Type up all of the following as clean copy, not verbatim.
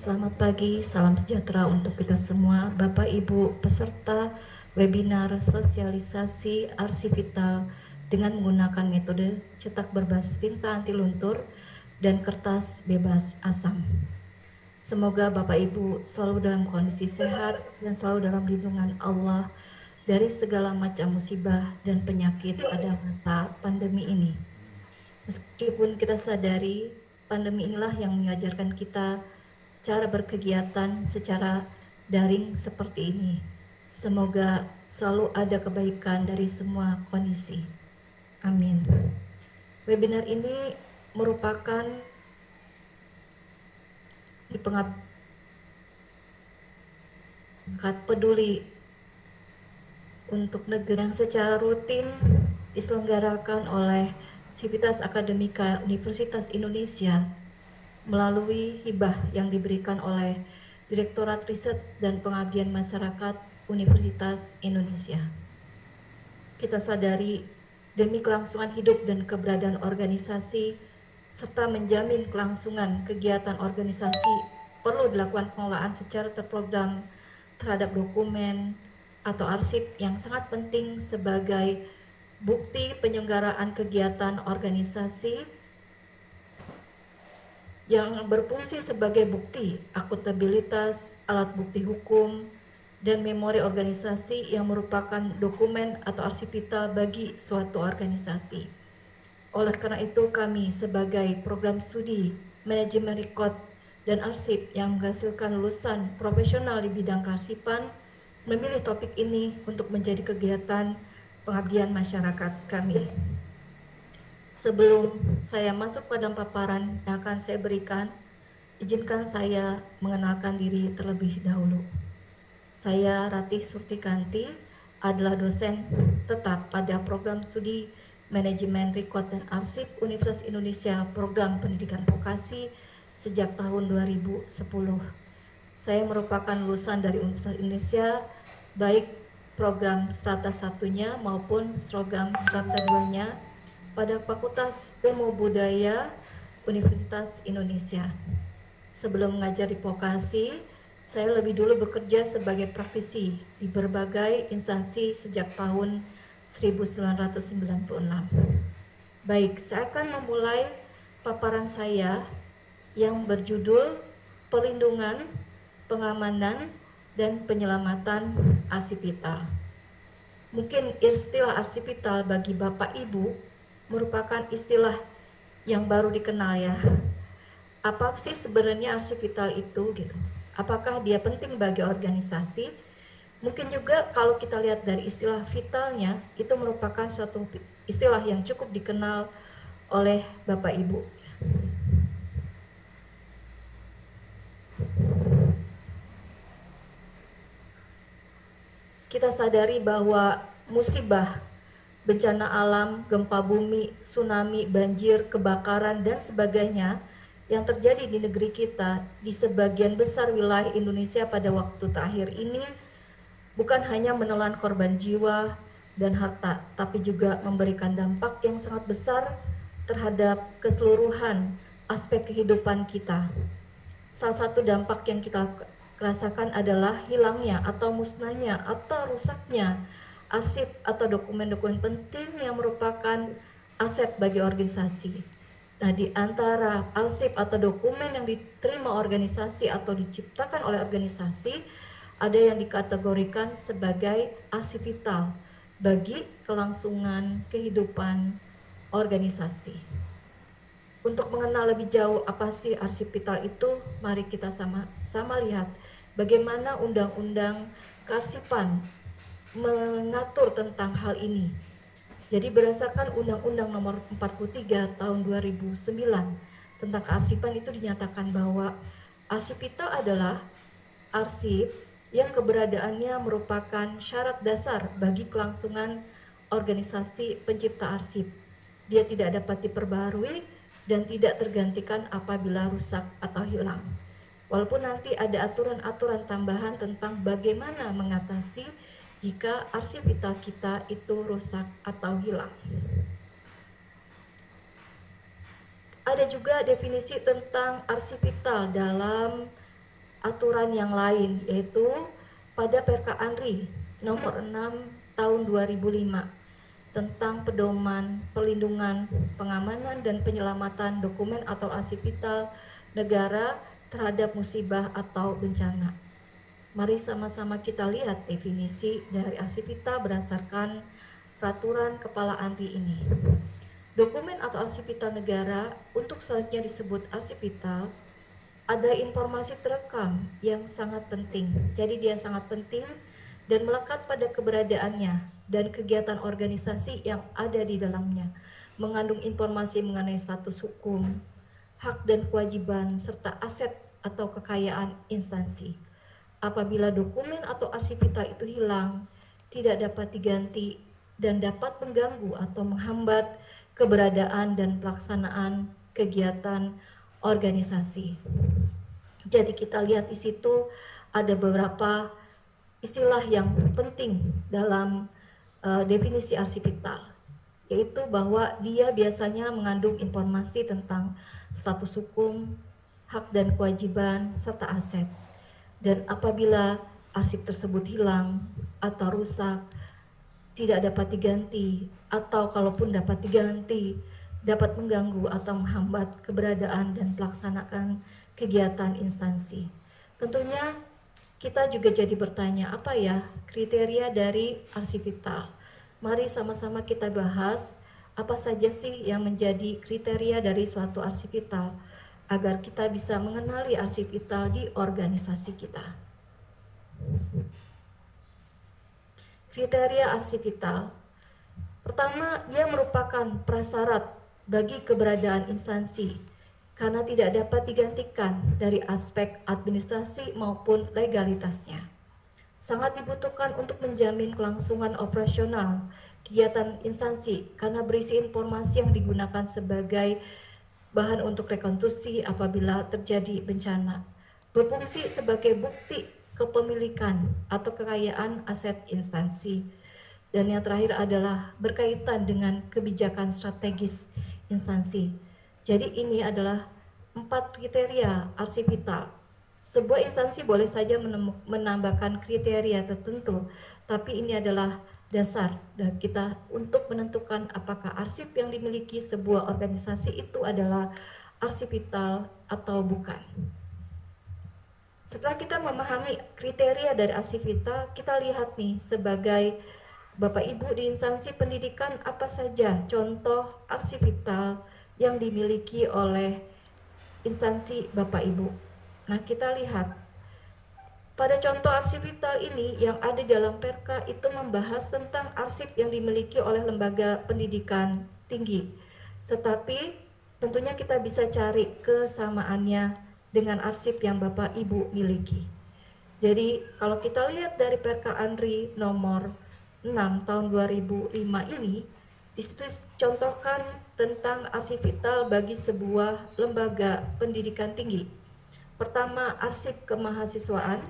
Selamat pagi, salam sejahtera untuk kita semua, Bapak Ibu peserta webinar sosialisasi arsip vital dengan menggunakan metode cetak berbasis tinta anti luntur dan kertas bebas asam. Semoga Bapak Ibu selalu dalam kondisi sehat dan selalu dalam lindungan Allah dari segala macam musibah dan penyakit pada masa pandemi ini. Meskipun kita sadari pandemi inilah yang mengajarkan kita cara berkegiatan secara daring seperti ini. Semoga selalu ada kebaikan dari semua kondisi. Amin. Webinar ini merupakan pengabdian peduli untuk negeri yang secara rutin diselenggarakan oleh Sivitas Akademika Universitas Indonesia melalui hibah yang diberikan oleh Direktorat Riset dan Pengabdian Masyarakat Universitas Indonesia. Kita sadari demi kelangsungan hidup dan keberadaan organisasi serta menjamin kelangsungan kegiatan organisasi perlu dilakukan pengelolaan secara terprogram terhadap dokumen atau arsip yang sangat penting sebagai bukti penyelenggaraan kegiatan organisasi yang berfungsi sebagai bukti akuntabilitas, alat bukti hukum, dan memori organisasi yang merupakan dokumen atau arsip vital bagi suatu organisasi. Oleh karena itu, kami sebagai program studi manajemen rekod dan arsip yang menghasilkan lulusan profesional di bidang kearsipan memilih topik ini untuk menjadi kegiatan pengabdian masyarakat kami. Sebelum saya masuk pada paparan yang akan saya berikan, izinkan saya mengenalkan diri terlebih dahulu. Saya Ratih Surtikanti, adalah dosen tetap pada program studi Manajemen Rekod dan Arsip Universitas Indonesia Program Pendidikan Vokasi sejak tahun 2010. Saya merupakan lulusan dari Universitas Indonesia, baik program strata 1-nya maupun program strata 2-nya, pada Fakultas Ilmu Budaya Universitas Indonesia. Sebelum mengajar di vokasi, saya lebih dulu bekerja sebagai praktisi di berbagai instansi sejak tahun 1996. Baik, saya akan memulai paparan saya yang berjudul Perlindungan, Pengamanan, dan Penyelamatan Arsip Vital. Mungkin istilah arsip vital bagi Bapak Ibu merupakan istilah yang baru dikenal ya. Apa sih sebenarnya arsip vital itu gitu? Apakah dia penting bagi organisasi? Mungkin juga kalau kita lihat dari istilah vitalnya, itu merupakan suatu istilah yang cukup dikenal oleh Bapak Ibu. Kita sadari bahwa musibah, bencana alam, gempa bumi, tsunami, banjir, kebakaran, dan sebagainya yang terjadi di negeri kita di sebagian besar wilayah Indonesia pada waktu terakhir ini bukan hanya menelan korban jiwa dan harta, tapi juga memberikan dampak yang sangat besar terhadap keseluruhan aspek kehidupan kita. Salah satu dampak yang kita rasakan adalah hilangnya atau musnahnya atau rusaknya arsip atau dokumen-dokumen penting yang merupakan aset bagi organisasi. Nah, di antara arsip atau dokumen yang diterima organisasi atau diciptakan oleh organisasi, ada yang dikategorikan sebagai arsip vital bagi kelangsungan kehidupan organisasi. Untuk mengenal lebih jauh apa sih arsip vital itu, mari kita sama-sama lihat bagaimana Undang-Undang Kearsipan mengatur tentang hal ini. Jadi berdasarkan Undang-Undang Nomor 43 Tahun 2009 tentang kearsipan itu dinyatakan bahwa arsip vital adalah arsip yang keberadaannya merupakan syarat dasar bagi kelangsungan organisasi pencipta arsip. Dia tidak dapat diperbaharui dan tidak tergantikan apabila rusak atau hilang. Walaupun nanti ada aturan-aturan tambahan tentang bagaimana mengatasi jika arsip vital kita itu rusak atau hilang. Ada juga definisi tentang arsip vital dalam aturan yang lain, yaitu pada Perka Andri nomor 6 tahun 2005 tentang pedoman perlindungan, pengamanan dan penyelamatan dokumen atau arsip vital negara terhadap musibah atau bencana. Mari sama-sama kita lihat definisi dari arsip vital berdasarkan peraturan Kepala Andri ini. Dokumen atau arsip vital negara untuk selanjutnya disebut arsip vital, ada informasi terekam yang sangat penting. Jadi dia sangat penting dan melekat pada keberadaannya dan kegiatan organisasi yang ada di dalamnya. Mengandung informasi mengenai status hukum, hak dan kewajiban, serta aset atau kekayaan instansi. Apabila dokumen atau arsip vital itu hilang, tidak dapat diganti, dan dapat mengganggu atau menghambat keberadaan dan pelaksanaan kegiatan organisasi. Jadi kita lihat di situ ada beberapa istilah yang penting dalam definisi arsip vital, yaitu bahwa dia biasanya mengandung informasi tentang status hukum, hak dan kewajiban, serta aset. Dan apabila arsip tersebut hilang atau rusak, tidak dapat diganti, atau kalaupun dapat diganti, dapat mengganggu atau menghambat keberadaan dan pelaksanaan kegiatan instansi. Tentunya kita juga jadi bertanya, apa ya kriteria dari arsip vital? Mari sama-sama kita bahas apa saja sih yang menjadi kriteria dari suatu arsip vital, agar kita bisa mengenali arsip vital di organisasi kita. Kriteria arsip vital. Pertama, dia merupakan prasyarat bagi keberadaan instansi karena tidak dapat digantikan dari aspek administrasi maupun legalitasnya. Sangat dibutuhkan untuk menjamin kelangsungan operasional kegiatan instansi karena berisi informasi yang digunakan sebagai bahan untuk rekonstruksi apabila terjadi bencana. Berfungsi sebagai bukti kepemilikan atau kekayaan aset instansi. Dan yang terakhir adalah berkaitan dengan kebijakan strategis instansi. Jadi ini adalah 4 kriteria arsip vital. Sebuah instansi boleh saja menambahkan kriteria tertentu, tapi ini adalah dasar dan kita untuk menentukan apakah arsip yang dimiliki sebuah organisasi itu adalah arsip vital atau bukan. Setelah kita memahami kriteria dari arsip vital, kita lihat nih sebagai Bapak Ibu di instansi pendidikan apa saja contoh arsip vital yang dimiliki oleh instansi Bapak Ibu. Nah, kita lihat pada contoh arsip vital ini yang ada dalam Perka itu membahas tentang arsip yang dimiliki oleh lembaga pendidikan tinggi. Tetapi tentunya kita bisa cari kesamaannya dengan arsip yang Bapak Ibu miliki. Jadi kalau kita lihat dari Perka Andri nomor 6 tahun 2005 ini, disitu contohkan tentang arsip vital bagi sebuah lembaga pendidikan tinggi. Pertama, arsip kemahasiswaan.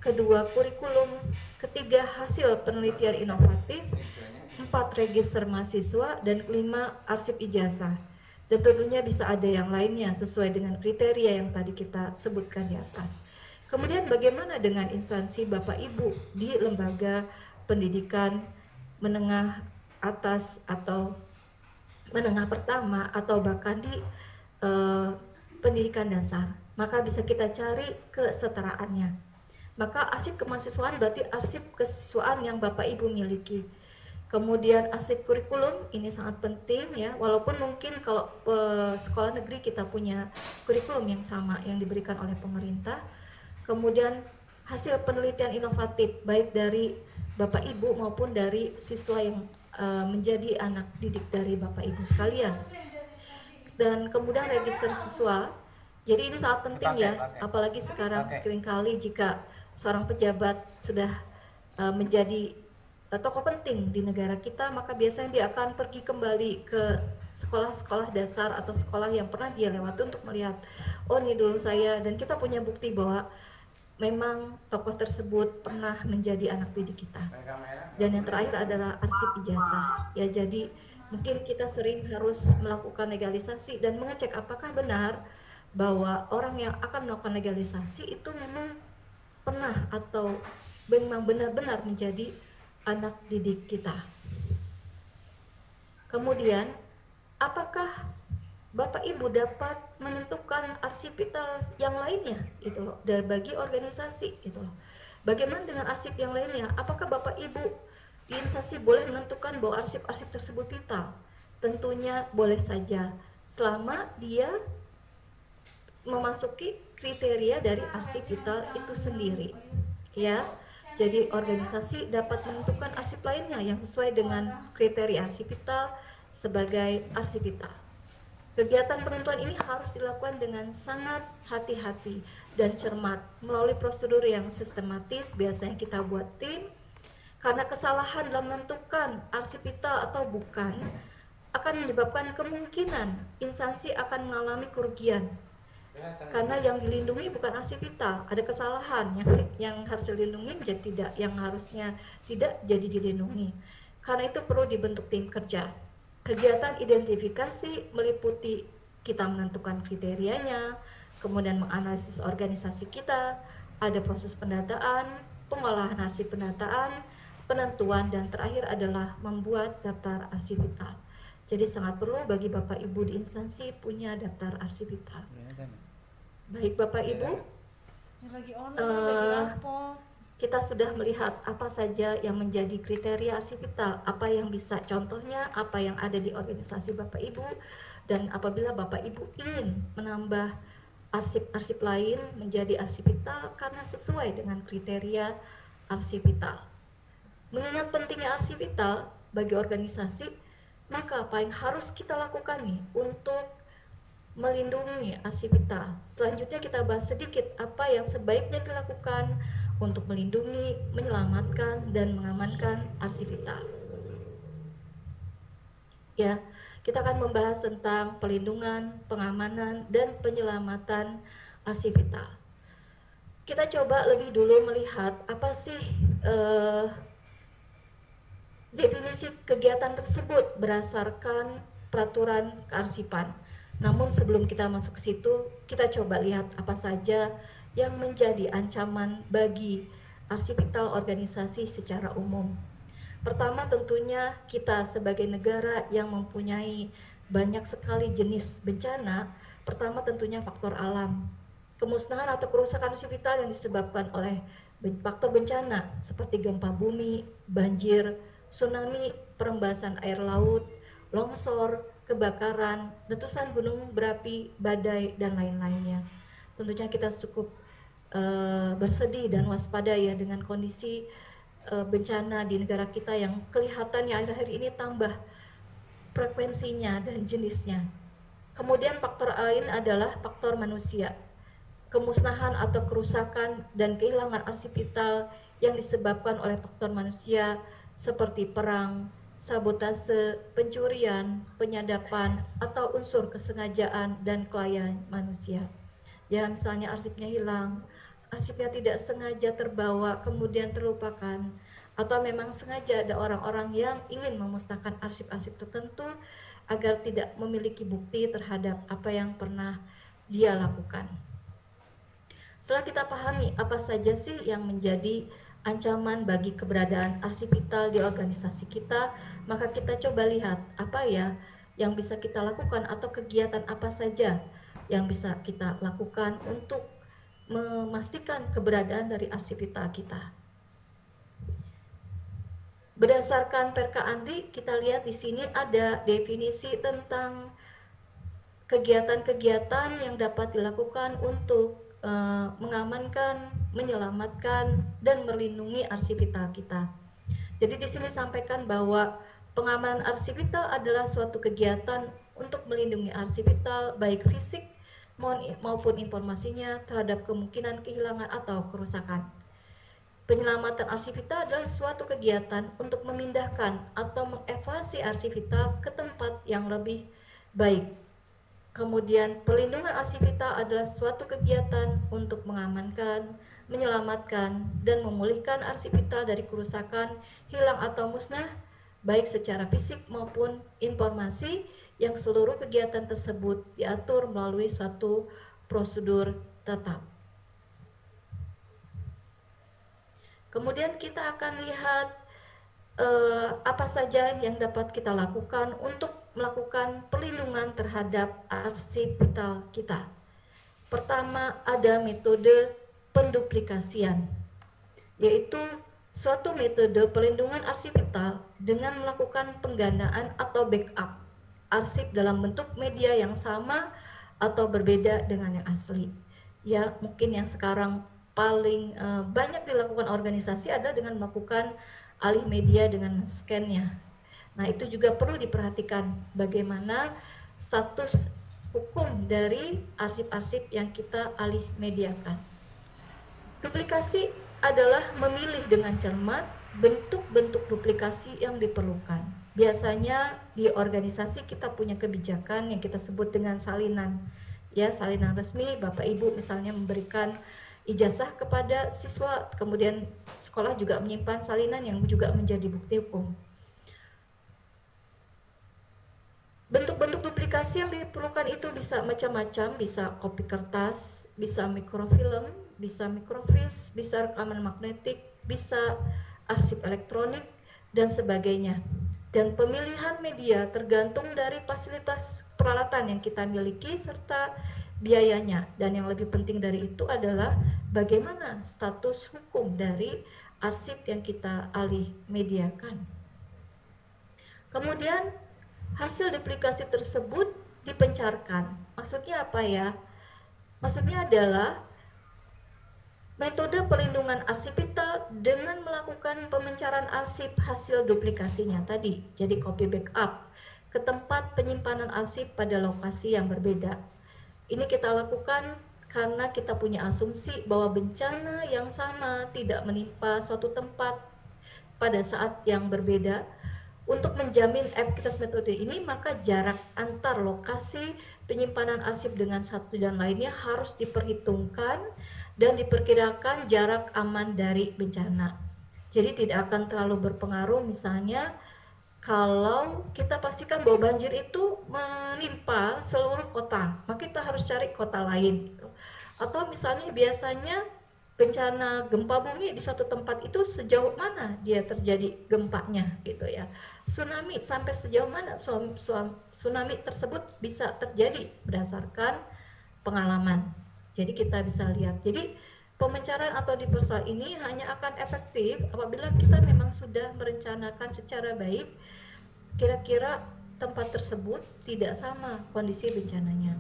Kedua, kurikulum. Ketiga, hasil penelitian inovatif. 4, register mahasiswa. Dan kelima, arsip ijazah. Dan tentunya bisa ada yang lainnya sesuai dengan kriteria yang tadi kita sebutkan di atas. Kemudian bagaimana dengan instansi Bapak Ibu di lembaga pendidikan menengah atas atau menengah pertama atau bahkan di pendidikan dasar? Maka bisa kita cari kesetaraannya. Maka arsip kemahasiswaan berarti arsip kesiswaan yang Bapak Ibu miliki. Kemudian arsip kurikulum ini sangat penting ya, walaupun mungkin kalau sekolah negeri kita punya kurikulum yang sama yang diberikan oleh pemerintah. Kemudian hasil penelitian inovatif baik dari Bapak Ibu maupun dari siswa yang menjadi anak didik dari Bapak Ibu sekalian. Dan kemudian register siswa. Jadi ini sangat penting ya, apalagi sekarang seringkali jika seorang pejabat sudah menjadi tokoh penting di negara kita, maka biasanya dia akan pergi kembali ke sekolah-sekolah dasar atau sekolah yang pernah dia lewati untuk melihat, oh ini dulu saya, dan kita punya bukti bahwa memang tokoh tersebut pernah menjadi anak didik kita. Dan yang terakhir adalah arsip ijazah. Ya, jadi mungkin kita sering harus melakukan legalisasi dan mengecek apakah benar bahwa orang yang akan melakukan legalisasi itu memang pernah atau memang benar-benar menjadi anak didik kita. Kemudian, apakah Bapak Ibu dapat menentukan arsip vital yang lainnya gitu loh, dan bagi organisasi gitu loh. Bagaimana dengan arsip yang lainnya? Apakah Bapak Ibu di instansi boleh menentukan bahwa arsip-arsip tersebut vital? Tentunya boleh saja, selama dia memasuki kriteria dari arsip vital itu sendiri. Ya, jadi organisasi dapat menentukan arsip lainnya yang sesuai dengan kriteria arsip vital sebagai arsip vital. Kegiatan penentuan ini harus dilakukan dengan sangat hati-hati dan cermat melalui prosedur yang sistematis. Biasanya kita buat tim, karena kesalahan dalam menentukan arsip vital atau bukan akan menyebabkan kemungkinan instansi akan mengalami kerugian. Karena yang dilindungi bukan arsip vital, ada kesalahan yang harus dilindungi menjadi tidak, yang harusnya tidak jadi dilindungi. Karena itu perlu dibentuk tim kerja. Kegiatan identifikasi meliputi kita menentukan kriterianya, kemudian menganalisis organisasi kita, ada proses pendataan, pengolahan arsip pendataan, penentuan, dan terakhir adalah membuat daftar arsip vital. Jadi sangat perlu bagi Bapak Ibu di instansi punya daftar arsip vital. Baik Bapak Ibu, kita sudah melihat apa saja yang menjadi kriteria arsip vital, apa yang bisa contohnya, apa yang ada di organisasi Bapak Ibu, dan apabila Bapak Ibu ingin menambah arsip-arsip lain menjadi arsip vital karena sesuai dengan kriteria arsip vital. Mengingat pentingnya arsip vital bagi organisasi, maka apa yang harus kita lakukan nih untuk melindungi arsip vital? Selanjutnya kita bahas sedikit apa yang sebaiknya dilakukan untuk melindungi, menyelamatkan, dan mengamankan arsip vital. Ya, kita akan membahas tentang pelindungan, pengamanan, dan penyelamatan arsip vital. Kita coba lebih dulu melihat apa sih definisi kegiatan tersebut berdasarkan peraturan kearsipan. Namun sebelum kita masuk ke situ, kita coba lihat apa saja yang menjadi ancaman bagi arsip vital organisasi secara umum. Pertama, tentunya kita sebagai negara yang mempunyai banyak sekali jenis bencana. Pertama, tentunya faktor alam. Kemusnahan atau kerusakan arsip vital yang disebabkan oleh faktor bencana seperti gempa bumi, banjir, tsunami, perembasan air laut, longsor, kebakaran, letusan gunung berapi, badai, dan lain-lainnya. Tentunya kita cukup bersedih dan waspada ya dengan kondisi bencana di negara kita yang kelihatannya akhir-akhir ini tambah frekuensinya dan jenisnya. Kemudian faktor lain adalah faktor manusia. Kemusnahan atau kerusakan dan kehilangan arsip vital yang disebabkan oleh faktor manusia seperti perang, sabotase, pencurian, penyadapan, atau unsur kesengajaan dan kelalaian manusia. Ya, misalnya arsipnya hilang, arsipnya tidak sengaja terbawa kemudian terlupakan, atau memang sengaja ada orang-orang yang ingin memusnahkan arsip-arsip tertentu agar tidak memiliki bukti terhadap apa yang pernah dia lakukan. Setelah kita pahami apa saja sih yang menjadi ancaman bagi keberadaan arsip vital di organisasi kita, maka kita coba lihat apa ya yang bisa kita lakukan atau kegiatan apa saja yang bisa kita lakukan untuk memastikan keberadaan dari arsip vital kita. Berdasarkan Perka Andri, kita lihat di sini ada definisi tentang kegiatan-kegiatan yang dapat dilakukan untuk mengamankan, menyelamatkan, dan melindungi arsip vital kita. Jadi di sini sampaikan bahwa pengamanan arsip vital adalah suatu kegiatan untuk melindungi arsip vital baik fisik maupun informasinya terhadap kemungkinan kehilangan atau kerusakan. Penyelamatan arsip vital adalah suatu kegiatan untuk memindahkan atau mengevakuasi arsip vital ke tempat yang lebih baik. Kemudian perlindungan arsip vital adalah suatu kegiatan untuk mengamankan, menyelamatkan, dan memulihkan arsip vital dari kerusakan, hilang atau musnah, baik secara fisik maupun informasi, yang seluruh kegiatan tersebut diatur melalui suatu prosedur tetap. Kemudian kita akan lihat apa saja yang dapat kita lakukan untuk melakukan perlindungan terhadap arsip vital kita. Pertama, ada metode penduplikasian, yaitu suatu metode perlindungan arsip vital dengan melakukan penggandaan atau backup arsip dalam bentuk media yang sama atau berbeda dengan yang asli. Ya, mungkin yang sekarang paling banyak dilakukan organisasi adalah dengan melakukan alih media dengan scan-nya. Nah, itu juga perlu diperhatikan bagaimana status hukum dari arsip-arsip yang kita alih mediakan. Duplikasi adalah memilih dengan cermat bentuk-bentuk duplikasi yang diperlukan. Biasanya di organisasi kita punya kebijakan yang kita sebut dengan salinan. Ya, salinan resmi, Bapak Ibu misalnya memberikan ijazah kepada siswa, kemudian sekolah juga menyimpan salinan yang juga menjadi bukti hukum. Bentuk-bentuk duplikasi yang diperlukan itu bisa macam-macam, bisa kopi kertas, bisa mikrofilm, bisa mikrofis, bisa rekaman magnetik, bisa arsip elektronik, dan sebagainya. Dan pemilihan media tergantung dari fasilitas peralatan yang kita miliki serta biayanya. Dan yang lebih penting dari itu adalah bagaimana status hukum dari arsip yang kita alih mediakan. Kemudian hasil duplikasi tersebut dipencarkan. Maksudnya apa ya? Maksudnya adalah metode perlindungan arsip vital dengan melakukan pemencaran arsip hasil duplikasinya tadi. Jadi copy backup ke tempat penyimpanan arsip pada lokasi yang berbeda. Ini kita lakukan karena kita punya asumsi bahwa bencana yang sama tidak menimpa suatu tempat pada saat yang berbeda. Untuk menjamin efektivitas metode ini, maka jarak antar lokasi penyimpanan arsip dengan satu dan lainnya harus diperhitungkan dan diperkirakan jarak aman dari bencana. Jadi tidak akan terlalu berpengaruh misalnya kalau kita pastikan bahwa banjir itu menimpa seluruh kota, maka kita harus cari kota lain. Atau misalnya biasanya bencana gempa bumi di suatu tempat itu sejauh mana dia terjadi gempanya gitu ya. Tsunami sampai sejauh mana tsunami tersebut bisa terjadi berdasarkan pengalaman. Jadi kita bisa lihat. Jadi pemencaran atau dispersal ini hanya akan efektif apabila kita memang sudah merencanakan secara baik kira-kira tempat tersebut tidak sama kondisi bencananya.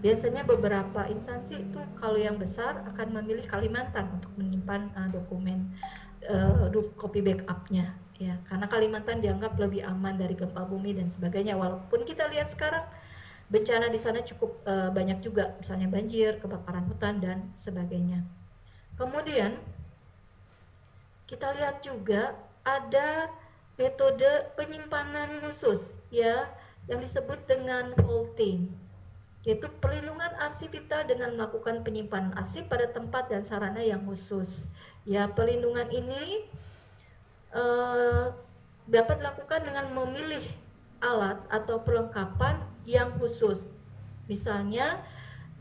Biasanya beberapa instansi itu kalau yang besar akan memilih Kalimantan untuk menyimpan dokumen copy backup-nya. Ya, karena Kalimantan dianggap lebih aman dari gempa bumi dan sebagainya. Walaupun kita lihat sekarang bencana di sana cukup banyak juga, misalnya banjir, kebakaran hutan dan sebagainya. Kemudian kita lihat juga ada metode penyimpanan khusus ya yang disebut dengan vaulting, yaitu perlindungan arsip vital dengan melakukan penyimpanan arsip pada tempat dan sarana yang khusus. Ya, perlindungan ini dapat dilakukan dengan memilih alat atau perlengkapan yang khusus, misalnya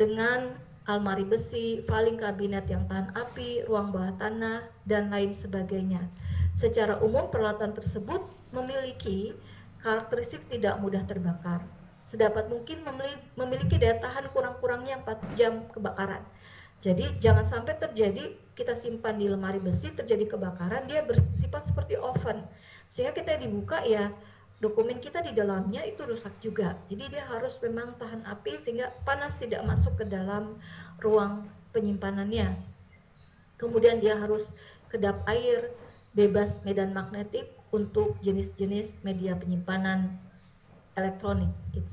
dengan almari besi, filing kabinet yang tahan api, ruang bawah tanah, dan lain sebagainya. Secara umum peralatan tersebut memiliki karakteristik tidak mudah terbakar. Sedapat mungkin memiliki daya tahan kurang-kurangnya 4 jam kebakaran. Jadi jangan sampai terjadi kita simpan di lemari besi terjadi kebakaran, dia bersifat seperti oven. Sehingga kita dibuka ya dokumen kita di dalamnya itu rusak juga. Jadi dia harus memang tahan api sehingga panas tidak masuk ke dalam ruang penyimpanannya. Kemudian dia harus kedap air, bebas medan magnetik untuk jenis-jenis media penyimpanan elektronik gitu.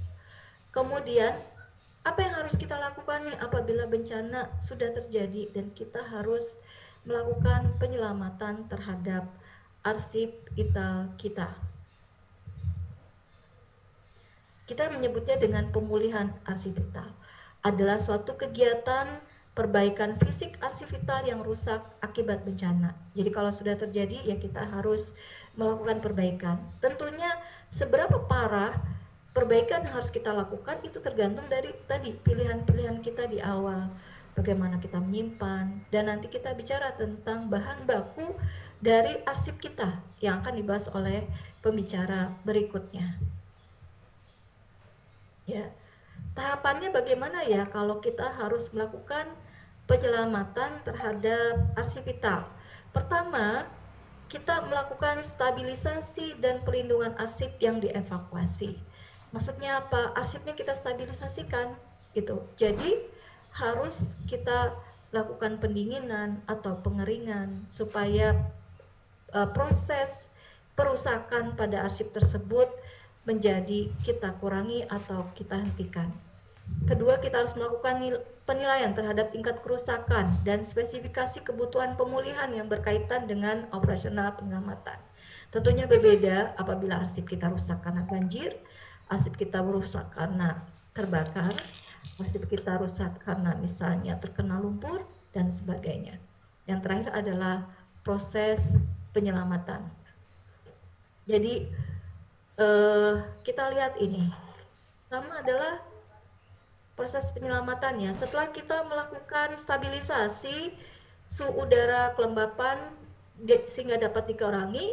Kemudian apa yang harus kita lakukan nih apabila bencana sudah terjadi dan kita harus melakukan penyelamatan terhadap arsip vital kita. Kita menyebutnya dengan pemulihan arsip vital. Adalah suatu kegiatan perbaikan fisik arsip vital yang rusak akibat bencana. Jadi kalau sudah terjadi ya kita harus melakukan perbaikan. Tentunya seberapa parah perbaikan yang harus kita lakukan itu tergantung dari tadi pilihan-pilihan kita di awal, bagaimana kita menyimpan, dan nanti kita bicara tentang bahan baku dari arsip kita yang akan dibahas oleh pembicara berikutnya. Ya, tahapannya bagaimana ya kalau kita harus melakukan penyelamatan terhadap arsip vital? Pertama, kita melakukan stabilisasi dan perlindungan arsip yang dievakuasi. Maksudnya apa? Arsipnya kita stabilisasikan gitu. Jadi harus kita lakukan pendinginan atau pengeringan supaya proses perusakan pada arsip tersebut menjadi kita kurangi atau kita hentikan. Kedua, kita harus melakukan penilaian terhadap tingkat kerusakan dan spesifikasi kebutuhan pemulihan yang berkaitan dengan operasional penyelamatan. Tentunya berbeda apabila arsip kita rusak karena banjir, arsip kita rusak karena terbakar, arsip kita rusak karena misalnya terkena lumpur, dan sebagainya. Yang terakhir adalah proses penyelamatan. Jadi kita lihat ini. Pertama adalah proses penyelamatannya. Setelah kita melakukan stabilisasi suhu udara kelembapan sehingga dapat dikurangi,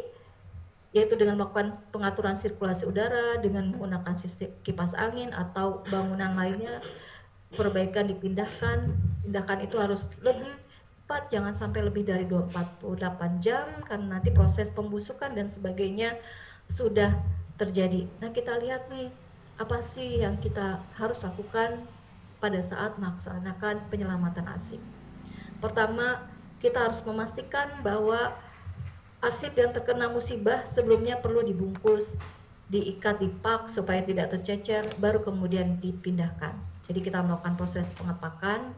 yaitu dengan melakukan pengaturan sirkulasi udara dengan menggunakan sistem kipas angin atau bangunan lainnya, perbaikan dipindahkan. Tindakan itu harus lebih cepat, jangan sampai lebih dari 48 jam karena nanti proses pembusukan dan sebagainya sudah terjadi. Nah, kita lihat nih, apa sih yang kita harus lakukan pada saat melaksanakan penyelamatan arsip. Pertama, kita harus memastikan bahwa arsip yang terkena musibah sebelumnya perlu dibungkus, diikat di pak supaya tidak tercecer, baru kemudian dipindahkan. Jadi kita melakukan proses pengepakan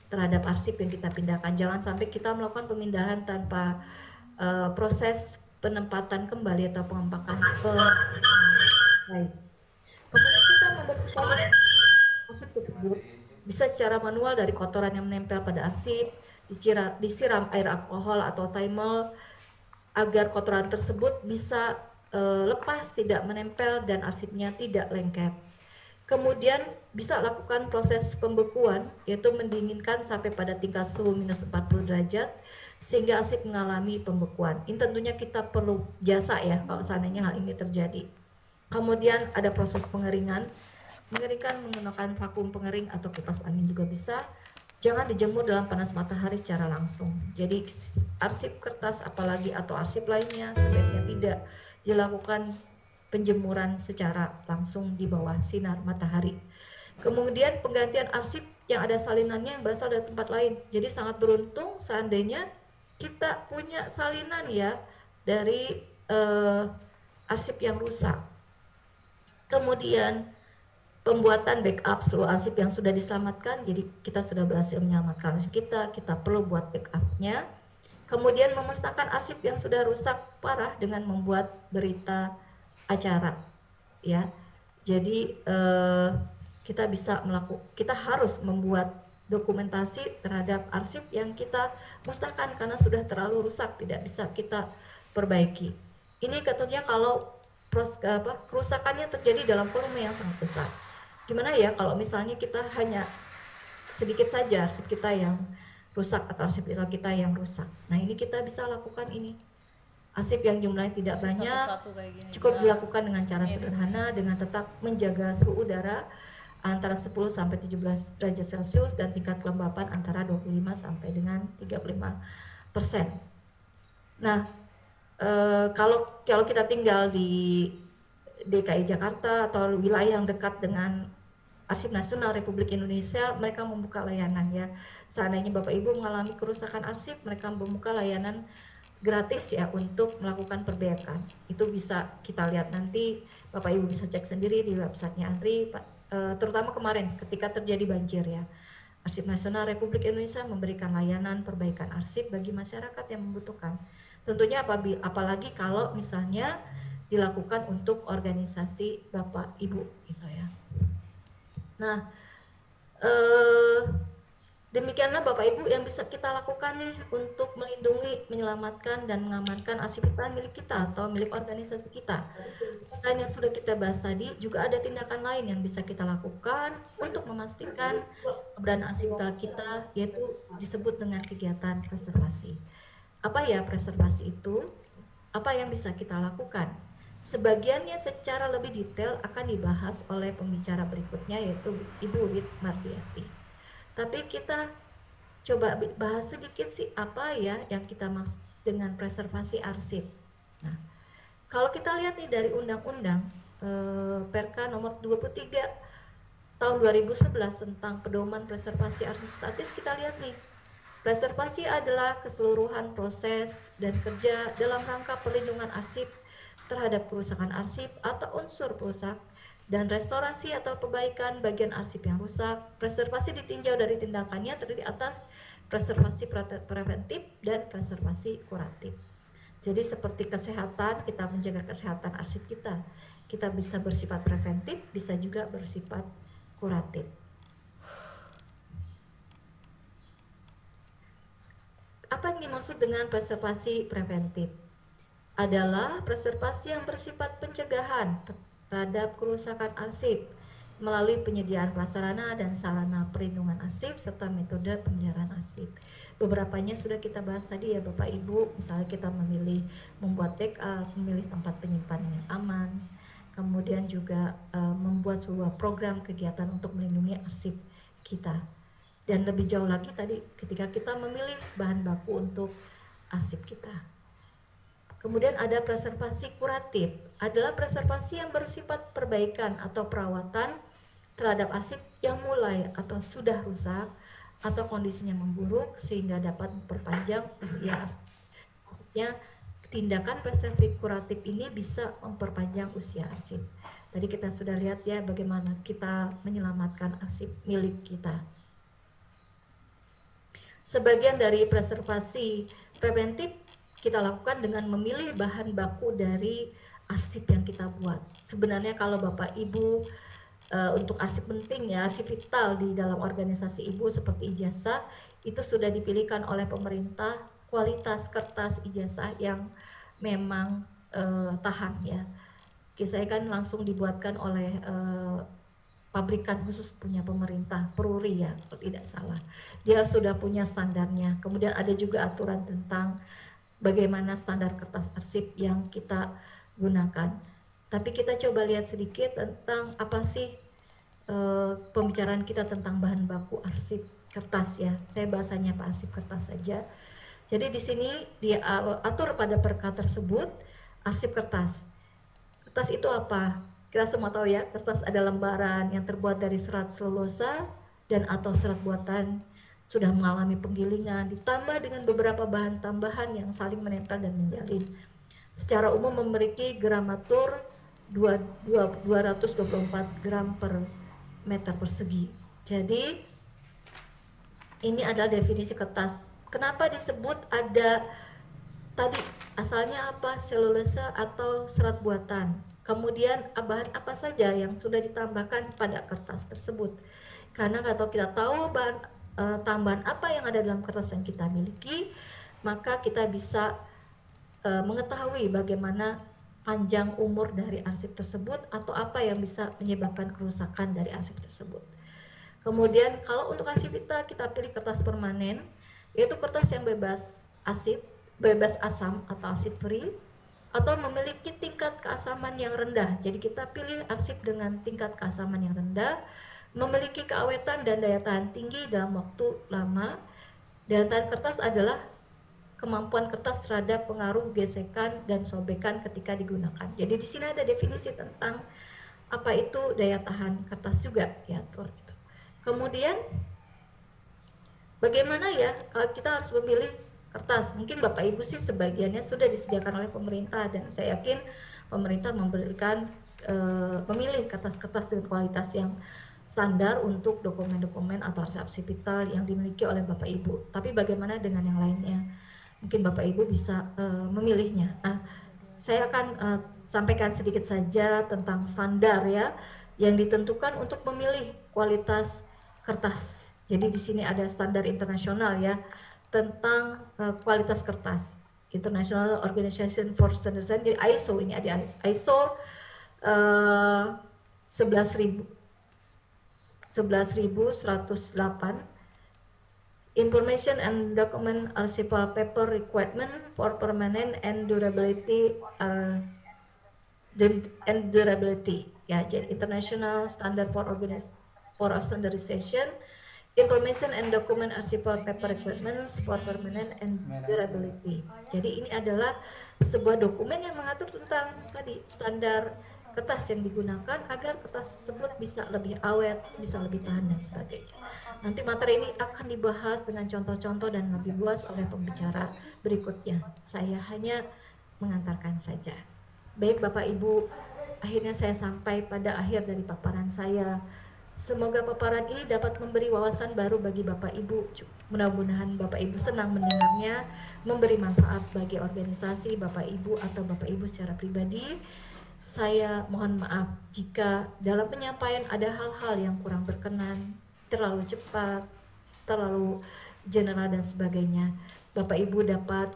terhadap arsip yang kita pindahkan. Jangan sampai kita melakukan pemindahan tanpa proses penempatan kembali atau pengepakan. Baik. Kemudian kita membersihkan arsip tersebut bisa secara manual dari kotoran yang menempel pada arsip, disiram air alkohol atau Tymol agar kotoran tersebut bisa lepas, tidak menempel, dan arsipnya tidak lengket. Kemudian bisa lakukan proses pembekuan, yaitu mendinginkan sampai pada tingkat suhu minus 40 derajat sehingga arsip mengalami pembekuan. Ini tentunya kita perlu jasa ya kalau seandainya hal ini terjadi. Kemudian ada proses pengeringan. Mengeringkan menggunakan vakum pengering atau kipas angin juga bisa. Jangan dijemur dalam panas matahari secara langsung. Jadi arsip kertas apalagi atau arsip lainnya sebaiknya tidak dilakukan penjemuran secara langsung di bawah sinar matahari. Kemudian penggantian arsip yang ada salinannya yang berasal dari tempat lain. Jadi sangat beruntung seandainya kita punya salinan ya dari arsip yang rusak. Kemudian pembuatan backup seluruh arsip yang sudah diselamatkan. Jadi kita sudah berhasil menyelamatkan arsip kita perlu buat backupnya. Kemudian memusnahkan arsip yang sudah rusak parah dengan membuat berita acara ya. Jadi kita harus membuat dokumentasi terhadap arsip yang kita musnahkan karena sudah terlalu rusak, tidak bisa kita perbaiki. Ini tentunya kalau kerusakannya terjadi dalam volume yang sangat besar. Gimana ya kalau misalnya kita hanya sedikit saja arsip kita yang rusak atau arsip kita yang rusak. Nah, ini kita bisa lakukan ini. Arsip yang jumlahnya tidak banyak, cukup dilakukan dengan cara sederhana dengan tetap menjaga suhu udara antara 10 sampai 17 derajat Celcius dan tingkat kelembapan antara 25 sampai dengan 35%. Nah, kalau kita tinggal di DKI Jakarta atau wilayah yang dekat dengan Arsip Nasional Republik Indonesia, mereka membuka layanan ya. Seandainya Bapak Ibu mengalami kerusakan arsip, mereka membuka layanan gratis ya untuk melakukan perbaikan. Itu bisa kita lihat nanti, Bapak Ibu bisa cek sendiri di websitenya ANRI, terutama kemarin ketika terjadi banjir ya. Arsip Nasional Republik Indonesia memberikan layanan perbaikan arsip bagi masyarakat yang membutuhkan. Tentunya apalagi kalau misalnya dilakukan untuk organisasi Bapak Ibu gitu ya. Nah, Demikianlah Bapak Ibu yang bisa kita lakukan nih untuk melindungi, menyelamatkan, dan mengamankan arsip kita milik kita atau milik organisasi kita. Selain yang sudah kita bahas tadi, juga ada tindakan lain yang bisa kita lakukan untuk memastikan keberadaan arsip kita, yaitu disebut dengan kegiatan preservasi. Apa ya preservasi itu? Apa yang bisa kita lakukan? Sebagiannya secara lebih detail akan dibahas oleh pembicara berikutnya, yaitu Ibu Wit Mardiati. Tapi kita coba bahas sedikit sih apa ya yang kita maksud dengan preservasi arsip. Nah, kalau kita lihat nih dari Undang-Undang Perka nomor 23 tahun 2011 tentang pedoman preservasi arsip statis, kita lihat nih, preservasi adalah keseluruhan proses dan kerja dalam rangka perlindungan arsip terhadap kerusakan arsip atau unsur perusak dan restorasi atau perbaikan bagian arsip yang rusak. Preservasi ditinjau dari tindakannya terdiri atas preservasi preventif dan preservasi kuratif. Jadi seperti kesehatan, kita menjaga kesehatan arsip kita. Kita bisa bersifat preventif, bisa juga bersifat kuratif. Apa yang dimaksud dengan preservasi preventif? Adalah preservasi yang bersifat pencegahan terhadap kerusakan arsip melalui penyediaan prasarana dan sarana perlindungan arsip serta metode pemeliharaan arsip. Beberapanya sudah kita bahas tadi ya Bapak Ibu, misalnya kita membuat backup, memilih tempat penyimpanan yang aman, kemudian juga membuat sebuah program kegiatan untuk melindungi arsip kita. Dan lebih jauh lagi tadi ketika kita memilih bahan baku untuk arsip kita. Kemudian ada preservasi kuratif, adalah preservasi yang bersifat perbaikan atau perawatan terhadap arsip yang mulai atau sudah rusak atau kondisinya memburuk sehingga dapat memperpanjang usia arsipnya. Tindakan preservasi kuratif ini bisa memperpanjang usia arsip. Tadi kita sudah lihat ya bagaimana kita menyelamatkan arsip milik kita. Sebagian dari preservasi preventif kita lakukan dengan memilih bahan baku dari arsip yang kita buat. Sebenarnya kalau Bapak Ibu untuk arsip penting ya, arsip vital di dalam organisasi Ibu seperti ijazah, itu sudah dipilihkan oleh pemerintah kualitas kertas ijazah yang memang tahan ya. Saya kan langsung dibuatkan oleh pabrikan khusus punya pemerintah, Peruri ya kalau tidak salah. Dia sudah punya standarnya. Kemudian ada juga aturan tentang bagaimana standar kertas arsip yang kita gunakan. Tapi kita coba lihat sedikit tentang apa sih pembicaraan kita tentang bahan baku arsip kertas ya. Saya bahasanya Pak arsip kertas saja. Jadi di sini diatur pada perka tersebut arsip kertas. Kertas itu apa? Kita semua tahu ya, kertas ada lembaran yang terbuat dari serat selulosa dan atau serat buatan sudah mengalami penggilingan, ditambah dengan beberapa bahan tambahan yang saling menempel dan menjalin. Secara umum memiliki gramatur 224 gram per meter persegi. Jadi ini adalah definisi kertas. Kenapa disebut ada tadi asalnya apa? Selulosa atau serat buatan. Kemudian bahan apa saja yang sudah ditambahkan pada kertas tersebut. Karena kalau kita tahu bahan tambahan apa yang ada dalam kertas yang kita miliki, maka kita bisa mengetahui bagaimana panjang umur dari arsip tersebut atau apa yang bisa menyebabkan kerusakan dari arsip tersebut. Kemudian kalau untuk arsip kita pilih kertas permanen, yaitu kertas yang bebas asam atau acid free, atau memiliki tingkat keasaman yang rendah. Jadi kita pilih arsip dengan tingkat keasaman yang rendah, memiliki keawetan dan daya tahan tinggi dalam waktu lama. Daya tahan kertas adalah kemampuan kertas terhadap pengaruh gesekan dan sobekan ketika digunakan. Jadi di sini ada definisi tentang apa itu daya tahan kertas juga ya. Kemudian bagaimana ya kalau kita harus memilih kertas? Mungkin Bapak Ibu sih sebagiannya sudah disediakan oleh pemerintah dan saya yakin pemerintah memberikan memilih kertas-kertas dengan kualitas yang standar untuk dokumen-dokumen atau arsip vital yang dimiliki oleh Bapak Ibu. Tapi bagaimana dengan yang lainnya? Mungkin Bapak Ibu bisa memilihnya. Nah, saya akan sampaikan sedikit saja tentang standar ya yang ditentukan untuk memilih kualitas kertas Jadi di sini ada standar internasional ya tentang kualitas kertas. International Organization for Standardization, jadi ISO, ini ada ISO 11.108, Information and Document Archival Paper Requirement for Permanent and Durability ya, jadi International Standard for Standardization, Information and Document Archival Paper Requirements for Permanent and Durability. Jadi ini adalah sebuah dokumen yang mengatur tentang tadi standar kertas yang digunakan agar kertas tersebut bisa lebih awet, bisa lebih tahan dan sebagainya. Nanti materi ini akan dibahas dengan contoh-contoh dan lebih luas oleh pembicara berikutnya. Saya hanya mengantarkan saja. Baik Bapak Ibu, akhirnya saya sampai pada akhir dari paparan saya. Semoga paparan ini dapat memberi wawasan baru bagi Bapak Ibu. Mudah-mudahan Bapak Ibu senang mendengarnya, memberi manfaat bagi organisasi Bapak Ibu atau Bapak Ibu secara pribadi. Saya mohon maaf jika dalam penyampaian ada hal-hal yang kurang berkenan, terlalu cepat, terlalu general dan sebagainya. Bapak Ibu dapat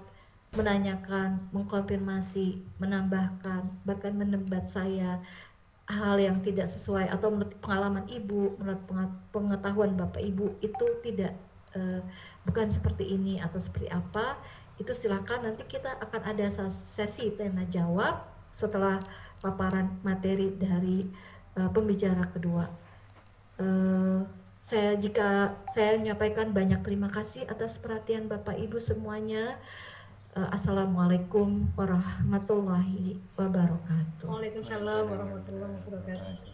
menanyakan, mengkonfirmasi, menambahkan, bahkan menembat saya hal yang tidak sesuai atau menurut pengalaman Ibu, menurut pengetahuan Bapak Ibu itu tidak bukan seperti ini atau seperti apa, itu silakan nanti kita akan ada sesi tanya jawab setelah paparan materi dari pembicara kedua. Jika saya menyampaikan banyak terima kasih atas perhatian Bapak Ibu semuanya. Assalamualaikum warahmatullahi wabarakatuh. Waalaikumsalam warahmatullahi wabarakatuh.